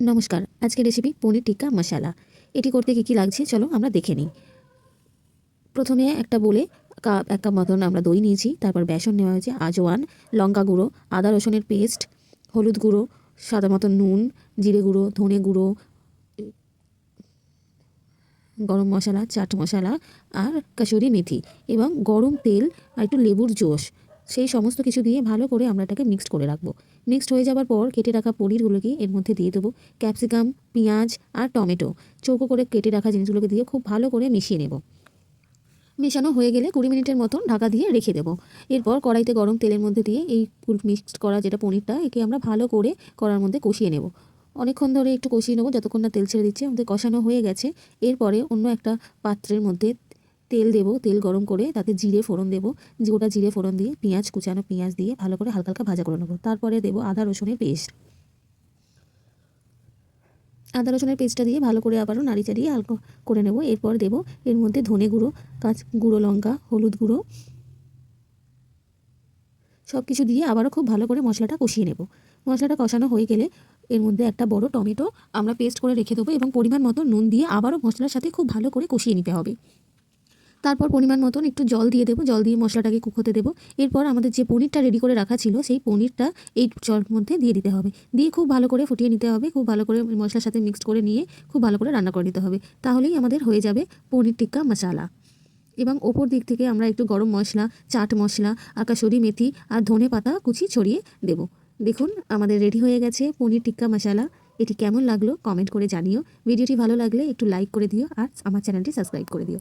নমস্কার, আজকের রেসিপি পনির টিক্কা মশালা। এটি করতে কী কী লাগছে চলো আমরা দেখে নিই। প্রথমে একটা বলে এক কাপ মতন আমরা দই নিয়েছি, তারপর বেসন নেওয়া হয়েছে, আজওয়ান, লঙ্কা গুঁড়ো, আদা রসুনের পেস্ট, হলুদ গুঁড়ো, স্বাদ মতো নুন, জিরে গুঁড়ো, ধনে গুঁড়ো, গরম মশলা, চাট মশলা আর কাসুরি মেথি এবং গরম তেল আর একটু লেবুর জুস। সেই সমস্ত কিছু দিয়ে ভালো করে আমরা এটাকে মিক্সড করে রাখবো। মিক্সড হয়ে যাওয়ার পর কেটে রাখা পনিরগুলোকে এর মধ্যে দিয়ে দেবো। ক্যাপসিকাম, পেঁয়াজ আর টমেটো চৌকো করে কেটে রাখা জিনিসগুলোকে দিয়ে খুব ভালো করে মিশিয়ে নেব। মেশানো হয়ে গেলে 20 মিনিটের মতন ঢাকা দিয়ে রেখে দেবো। এরপর কড়াইতে গরম তেলের মধ্যে দিয়ে এই ফুল মিক্সড করা যেটা পনিরটা, একে আমরা ভালো করে কড়ার মধ্যে কষিয়ে নেব। অনেকক্ষণ ধরে একটু কষিয়ে নেবো যতক্ষণ না তেল ছেড়ে দিচ্ছে। আমাদের কষানো হয়ে গেছে। এরপরে অন্য একটা পাত্রের মধ্যে তেল দেবো। তেল গরম করে তাতে জিরে ফোড়ন দেবো। গোটা জিরে ফোড়ন দিয়ে পেঁয়াজ, কুচানো পেঁয়াজ দিয়ে ভালো করে হালকা হালকা ভাজা করে নেবো। তারপরে দেবো আদা রসুনের পেস্ট। আদা রসুনের পেস্টটা দিয়ে ভালো করে আবারও নাড়ি চাড়িয়ে হালকা করে নেব। এরপর দেবো এর মধ্যে ধনে গুঁড়ো, গুঁড়ো লঙ্কা, হলুদ গুঁড়ো, সব কিছু দিয়ে আবারও খুব ভালো করে মশলাটা কষিয়ে নেব। মশলাটা কষানো হয়ে গেলে এর মধ্যে একটা বড় টমেটো আমরা পেস্ট করে রেখে দেবো এবং পরিমাণ মতো নুন দিয়ে আবারও মশলার সাথে খুব ভালো করে কষিয়ে নিতে হবে। তারপর পরিমাণ মতন একটু জল দিয়ে দেবো। জল দিয়ে মশলাটাকে কুক হতে দেবো। এরপর আমাদের যে পনিরটা রেডি করে রাখা ছিল সেই পনিরটা এই জলের মধ্যে দিয়ে দিতে হবে। দিয়ে খুব ভালো করে ফুটিয়ে নিতে হবে। খুব ভালো করে মশলার সাথে মিক্সড করে নিয়ে খুব ভালো করে রান্না করে নিতে হবে। তাহলেই আমাদের হয়ে যাবে পনির টিক্কা মশালা। এবং ওপর দিক থেকে আমরা একটু গরম মশলা, চাট মশলা আর কাসুরি মেথি আর ধনে পাতা কুচি ছড়িয়ে দেব। দেখুন আমাদের রেডি হয়ে গেছে পনির টিক্কা মশালা। এটি কেমন লাগলো কমেন্ট করে জানিও। ভিডিওটি ভালো লাগলে একটু লাইক করে দিও আর আমার চ্যানেলটি সাবস্ক্রাইব করে দিও।